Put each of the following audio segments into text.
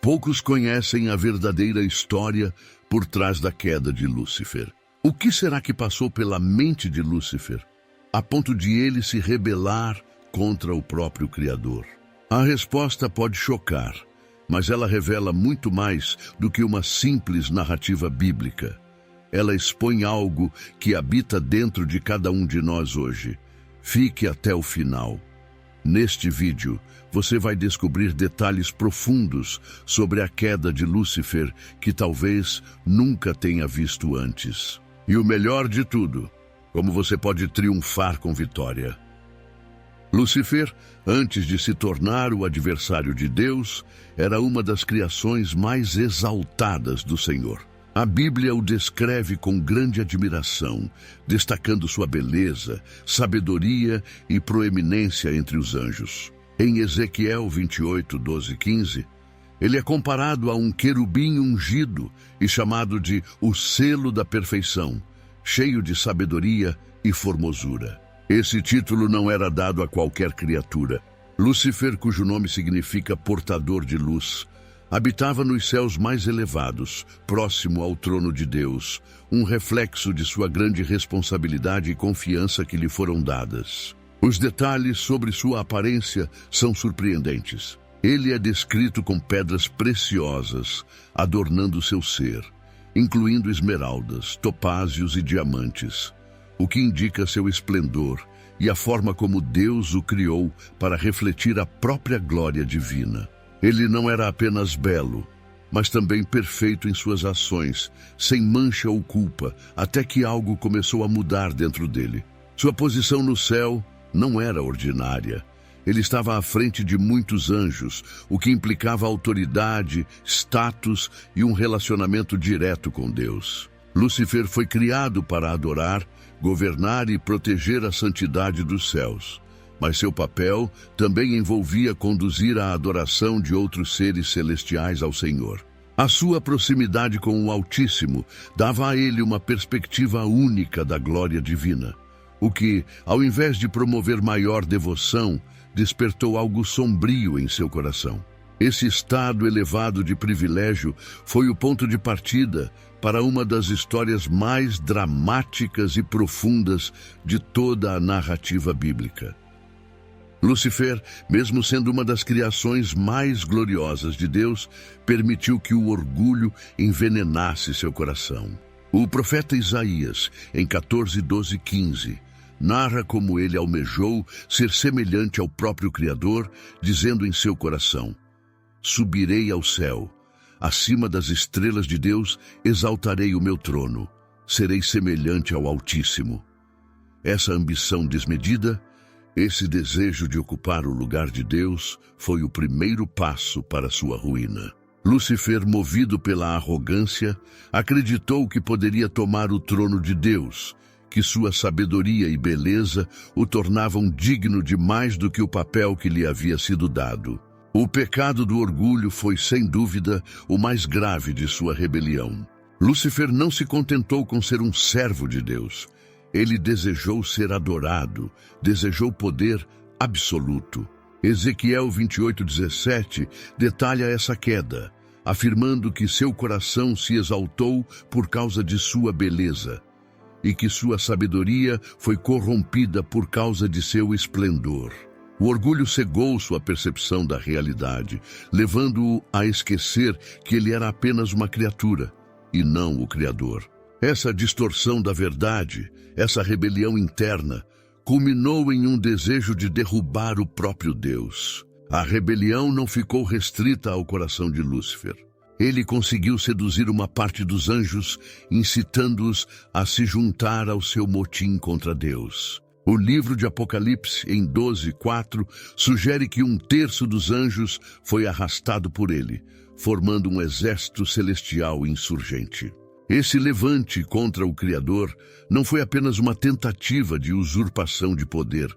Poucos conhecem a verdadeira história por trás da queda de Lúcifer. O que será que passou pela mente de Lúcifer, a ponto de ele se rebelar contra o próprio Criador? A resposta pode chocar, mas ela revela muito mais do que uma simples narrativa bíblica. Ela expõe algo que habita dentro de cada um de nós hoje. Fique até o final. Neste vídeo, você vai descobrir detalhes profundos sobre a queda de Lúcifer que talvez nunca tenha visto antes. E o melhor de tudo, como você pode triunfar com vitória. Lúcifer, antes de se tornar o adversário de Deus, era uma das criações mais exaltadas do Senhor. A Bíblia o descreve com grande admiração, destacando sua beleza, sabedoria e proeminência entre os anjos. Em Ezequiel 28, 12 e 15, ele é comparado a um querubim ungido e chamado de o selo da perfeição, cheio de sabedoria e formosura. Esse título não era dado a qualquer criatura. Lúcifer, cujo nome significa portador de luz, habitava nos céus mais elevados, próximo ao trono de Deus, um reflexo de sua grande responsabilidade e confiança que lhe foram dadas. Os detalhes sobre sua aparência são surpreendentes. Ele é descrito com pedras preciosas, adornando seu ser, incluindo esmeraldas, topázios e diamantes, o que indica seu esplendor e a forma como Deus o criou para refletir a própria glória divina. Ele não era apenas belo, mas também perfeito em suas ações, sem mancha ou culpa, até que algo começou a mudar dentro dele. Sua posição no céu não era ordinária. Ele estava à frente de muitos anjos, o que implicava autoridade, status e um relacionamento direto com Deus. Lúcifer foi criado para adorar, governar e proteger a santidade dos céus. Mas seu papel também envolvia conduzir a adoração de outros seres celestiais ao Senhor. A sua proximidade com o Altíssimo dava a ele uma perspectiva única da glória divina, o que, ao invés de promover maior devoção, despertou algo sombrio em seu coração. Esse estado elevado de privilégio foi o ponto de partida para uma das histórias mais dramáticas e profundas de toda a narrativa bíblica. Lúcifer, mesmo sendo uma das criações mais gloriosas de Deus, permitiu que o orgulho envenenasse seu coração. O profeta Isaías, em 14, 12 e 15, narra como ele almejou ser semelhante ao próprio Criador, dizendo em seu coração: "Subirei ao céu, acima das estrelas de Deus, exaltarei o meu trono, serei semelhante ao Altíssimo." Essa ambição desmedida, esse desejo de ocupar o lugar de Deus, foi o primeiro passo para sua ruína. Lúcifer, movido pela arrogância, acreditou que poderia tomar o trono de Deus, que sua sabedoria e beleza o tornavam digno de mais do que o papel que lhe havia sido dado. O pecado do orgulho foi, sem dúvida, o mais grave de sua rebelião. Lúcifer não se contentou com ser um servo de Deus. Ele desejou ser adorado, desejou poder absoluto. Ezequiel 28:17 detalha essa queda, afirmando que seu coração se exaltou por causa de sua beleza e que sua sabedoria foi corrompida por causa de seu esplendor. O orgulho cegou sua percepção da realidade, levando-o a esquecer que ele era apenas uma criatura e não o Criador. Essa distorção da verdade, essa rebelião interna, culminou em um desejo de derrubar o próprio Deus. A rebelião não ficou restrita ao coração de Lúcifer. Ele conseguiu seduzir uma parte dos anjos, incitando-os a se juntar ao seu motim contra Deus. O livro de Apocalipse, em 12:4, sugere que 1/3 dos anjos foi arrastado por ele, formando um exército celestial insurgente. Esse levante contra o Criador não foi apenas uma tentativa de usurpação de poder,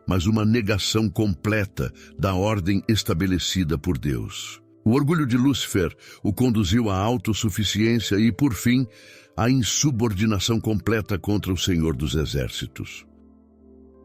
mas uma negação completa da ordem estabelecida por Deus. O orgulho de Lúcifer o conduziu à autossuficiência e, por fim, à insubordinação completa contra o Senhor dos Exércitos.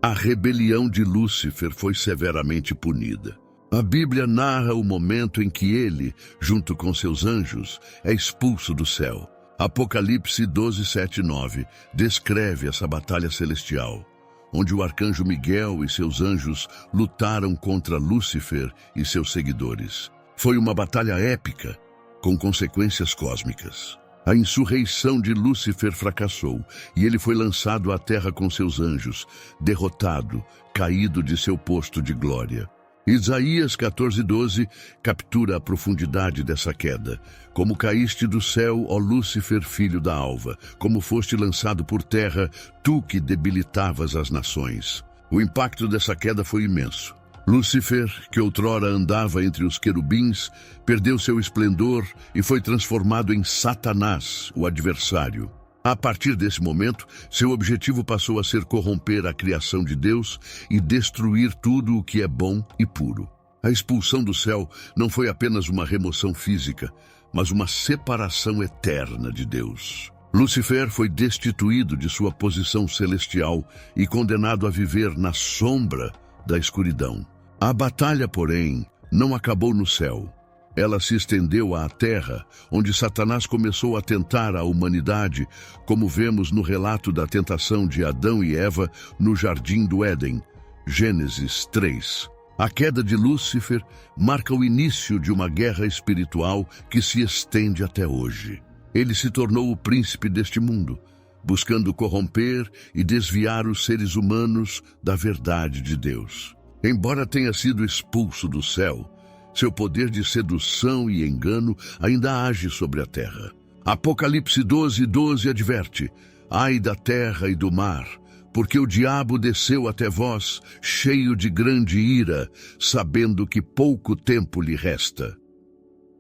A rebelião de Lúcifer foi severamente punida. A Bíblia narra o momento em que ele, junto com seus anjos, é expulso do céu. Apocalipse 12, 7 e 9 descreve essa batalha celestial, onde o arcanjo Miguel e seus anjos lutaram contra Lúcifer e seus seguidores. Foi uma batalha épica, com consequências cósmicas. A insurreição de Lúcifer fracassou e ele foi lançado à terra com seus anjos, derrotado, caído de seu posto de glória. Isaías 14:12 captura a profundidade dessa queda. Como caíste do céu, ó Lúcifer, filho da alva, como foste lançado por terra, tu que debilitavas as nações. O impacto dessa queda foi imenso. Lúcifer, que outrora andava entre os querubins, perdeu seu esplendor e foi transformado em Satanás, o adversário. A partir desse momento, seu objetivo passou a ser corromper a criação de Deus e destruir tudo o que é bom e puro. A expulsão do céu não foi apenas uma remoção física, mas uma separação eterna de Deus. Lúcifer foi destituído de sua posição celestial e condenado a viver na sombra da escuridão. A batalha, porém, não acabou no céu. Ela se estendeu à terra, onde Satanás começou a tentar a humanidade, como vemos no relato da tentação de Adão e Eva no Jardim do Éden, Gênesis 3. A queda de Lúcifer marca o início de uma guerra espiritual que se estende até hoje. Ele se tornou o príncipe deste mundo, buscando corromper e desviar os seres humanos da verdade de Deus. Embora tenha sido expulso do céu, seu poder de sedução e engano ainda age sobre a terra. Apocalipse 12:12 adverte: ai da terra e do mar, porque o diabo desceu até vós, cheio de grande ira, sabendo que pouco tempo lhe resta.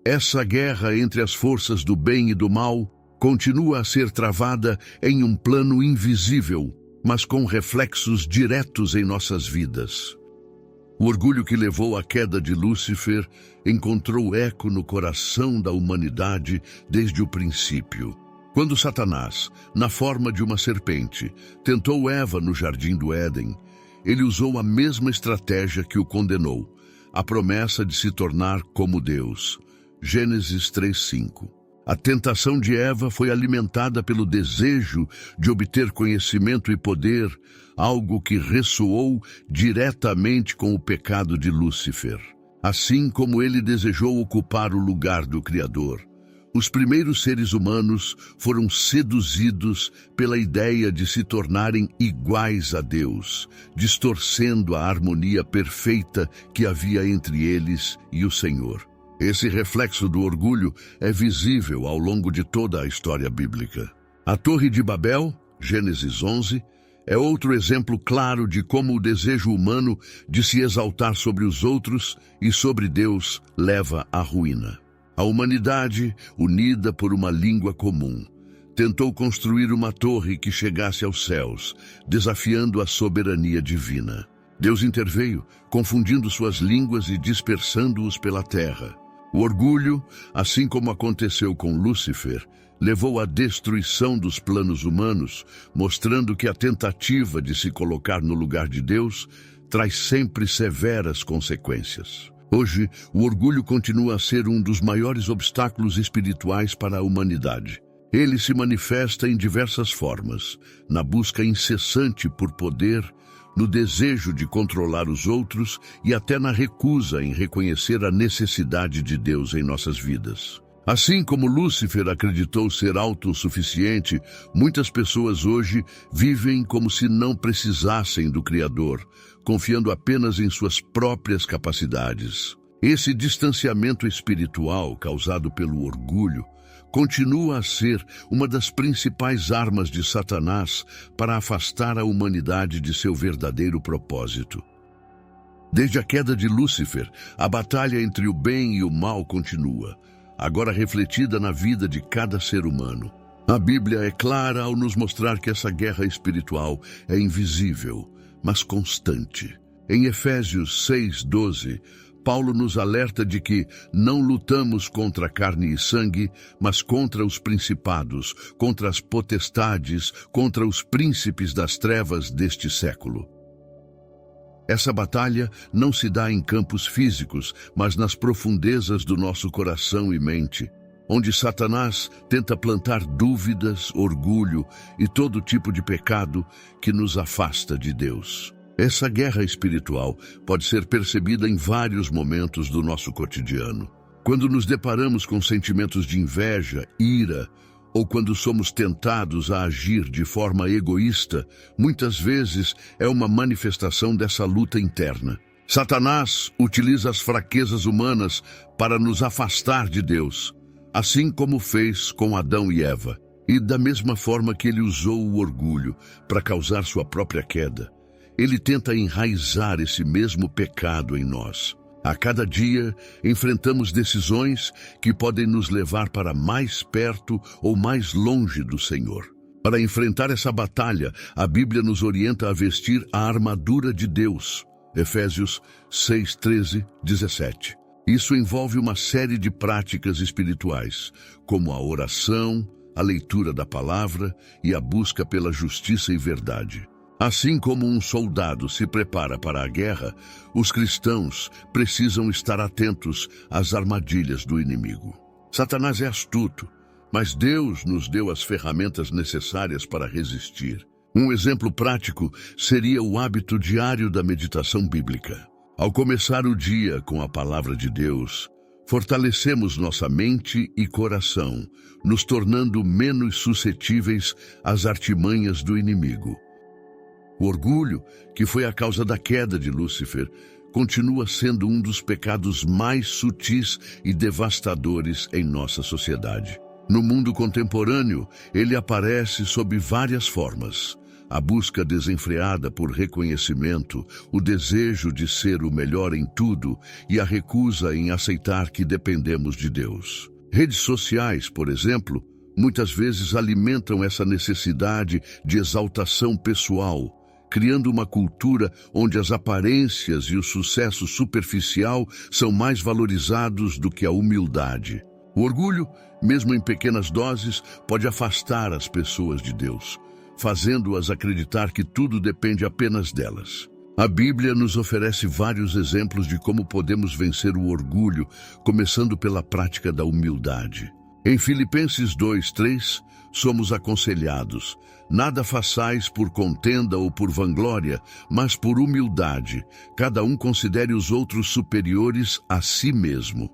Essa guerra entre as forças do bem e do mal continua a ser travada em um plano invisível, mas com reflexos diretos em nossas vidas. O orgulho que levou à queda de Lúcifer encontrou eco no coração da humanidade desde o princípio. Quando Satanás, na forma de uma serpente, tentou Eva no Jardim do Éden, ele usou a mesma estratégia que o condenou, a promessa de se tornar como Deus. Gênesis 3:5. A tentação de Eva foi alimentada pelo desejo de obter conhecimento e poder, algo que ressoou diretamente com o pecado de Lúcifer. Assim como ele desejou ocupar o lugar do Criador, os primeiros seres humanos foram seduzidos pela ideia de se tornarem iguais a Deus, distorcendo a harmonia perfeita que havia entre eles e o Senhor. Esse reflexo do orgulho é visível ao longo de toda a história bíblica. A Torre de Babel, Gênesis 11, é outro exemplo claro de como o desejo humano de se exaltar sobre os outros e sobre Deus leva à ruína. A humanidade, unida por uma língua comum, tentou construir uma torre que chegasse aos céus, desafiando a soberania divina. Deus interveio, confundindo suas línguas e dispersando-os pela terra. O orgulho, assim como aconteceu com Lúcifer, levou à destruição dos planos humanos, mostrando que a tentativa de se colocar no lugar de Deus traz sempre severas consequências. Hoje, o orgulho continua a ser um dos maiores obstáculos espirituais para a humanidade. Ele se manifesta em diversas formas, na busca incessante por poder, no desejo de controlar os outros e até na recusa em reconhecer a necessidade de Deus em nossas vidas. Assim como Lúcifer acreditou ser autossuficiente, muitas pessoas hoje vivem como se não precisassem do Criador, confiando apenas em suas próprias capacidades. Esse distanciamento espiritual causado pelo orgulho continua a ser uma das principais armas de Satanás para afastar a humanidade de seu verdadeiro propósito. Desde a queda de Lúcifer, a batalha entre o bem e o mal continua, agora refletida na vida de cada ser humano. A Bíblia é clara ao nos mostrar que essa guerra espiritual é invisível, mas constante. Em Efésios 6:12, Paulo nos alerta de que não lutamos contra carne e sangue, mas contra os principados, contra as potestades, contra os príncipes das trevas deste século. Essa batalha não se dá em campos físicos, mas nas profundezas do nosso coração e mente, onde Satanás tenta plantar dúvidas, orgulho e todo tipo de pecado que nos afasta de Deus. Essa guerra espiritual pode ser percebida em vários momentos do nosso cotidiano. Quando nos deparamos com sentimentos de inveja, ira, ou quando somos tentados a agir de forma egoísta, muitas vezes é uma manifestação dessa luta interna. Satanás utiliza as fraquezas humanas para nos afastar de Deus, assim como fez com Adão e Eva, e da mesma forma que ele usou o orgulho para causar sua própria queda, ele tenta enraizar esse mesmo pecado em nós. A cada dia, enfrentamos decisões que podem nos levar para mais perto ou mais longe do Senhor. Para enfrentar essa batalha, a Bíblia nos orienta a vestir a armadura de Deus. Efésios 6, 13, 17. Isso envolve uma série de práticas espirituais, como a oração, a leitura da palavra e a busca pela justiça e verdade. Assim como um soldado se prepara para a guerra, os cristãos precisam estar atentos às armadilhas do inimigo. Satanás é astuto, mas Deus nos deu as ferramentas necessárias para resistir. Um exemplo prático seria o hábito diário da meditação bíblica. Ao começar o dia com a palavra de Deus, fortalecemos nossa mente e coração, nos tornando menos suscetíveis às artimanhas do inimigo. O orgulho, que foi a causa da queda de Lúcifer, continua sendo um dos pecados mais sutis e devastadores em nossa sociedade. No mundo contemporâneo, ele aparece sob várias formas. A busca desenfreada por reconhecimento, o desejo de ser o melhor em tudo e a recusa em aceitar que dependemos de Deus. Redes sociais, por exemplo, muitas vezes alimentam essa necessidade de exaltação pessoal, criando uma cultura onde as aparências e o sucesso superficial são mais valorizados do que a humildade. O orgulho, mesmo em pequenas doses, pode afastar as pessoas de Deus, fazendo-as acreditar que tudo depende apenas delas. A Bíblia nos oferece vários exemplos de como podemos vencer o orgulho, começando pela prática da humildade. Em Filipenses 2:3, somos aconselhados: nada façais por contenda ou por vanglória, mas por humildade. Cada um considere os outros superiores a si mesmo.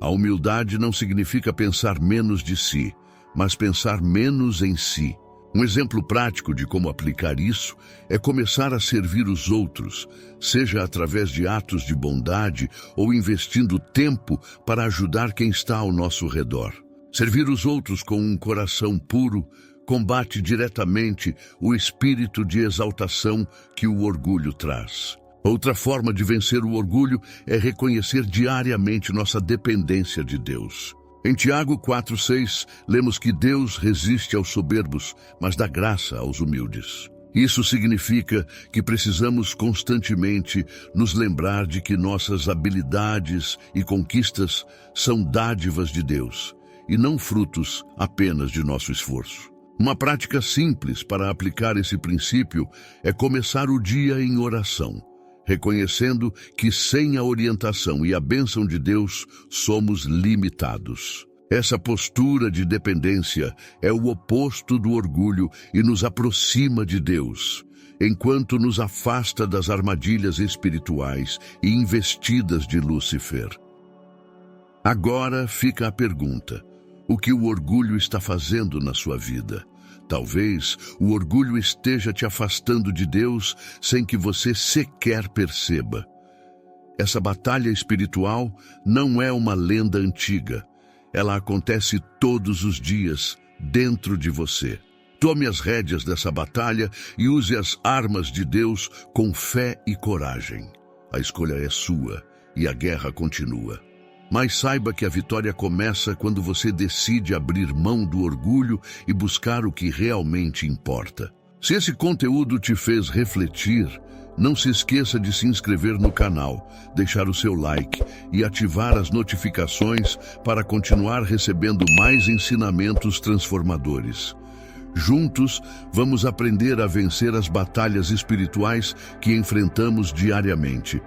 A humildade não significa pensar menos de si, mas pensar menos em si. Um exemplo prático de como aplicar isso é começar a servir os outros, seja através de atos de bondade ou investindo tempo para ajudar quem está ao nosso redor. Servir os outros com um coração puro combate diretamente o espírito de exaltação que o orgulho traz. Outra forma de vencer o orgulho é reconhecer diariamente nossa dependência de Deus. Em Tiago 4:6, lemos que Deus resiste aos soberbos, mas dá graça aos humildes. Isso significa que precisamos constantemente nos lembrar de que nossas habilidades e conquistas são dádivas de Deus, e não frutos apenas de nosso esforço. Uma prática simples para aplicar esse princípio é começar o dia em oração, reconhecendo que sem a orientação e a bênção de Deus somos limitados. Essa postura de dependência é o oposto do orgulho e nos aproxima de Deus, enquanto nos afasta das armadilhas espirituais e investidas de Lúcifer. Agora fica a pergunta: o que o orgulho está fazendo na sua vida? Talvez o orgulho esteja te afastando de Deus sem que você sequer perceba. Essa batalha espiritual não é uma lenda antiga. Ela acontece todos os dias dentro de você. Tome as rédeas dessa batalha e use as armas de Deus com fé e coragem. A escolha é sua e a guerra continua. Mas saiba que a vitória começa quando você decide abrir mão do orgulho e buscar o que realmente importa. Se esse conteúdo te fez refletir, não se esqueça de se inscrever no canal, deixar o seu like e ativar as notificações para continuar recebendo mais ensinamentos transformadores. Juntos, vamos aprender a vencer as batalhas espirituais que enfrentamos diariamente.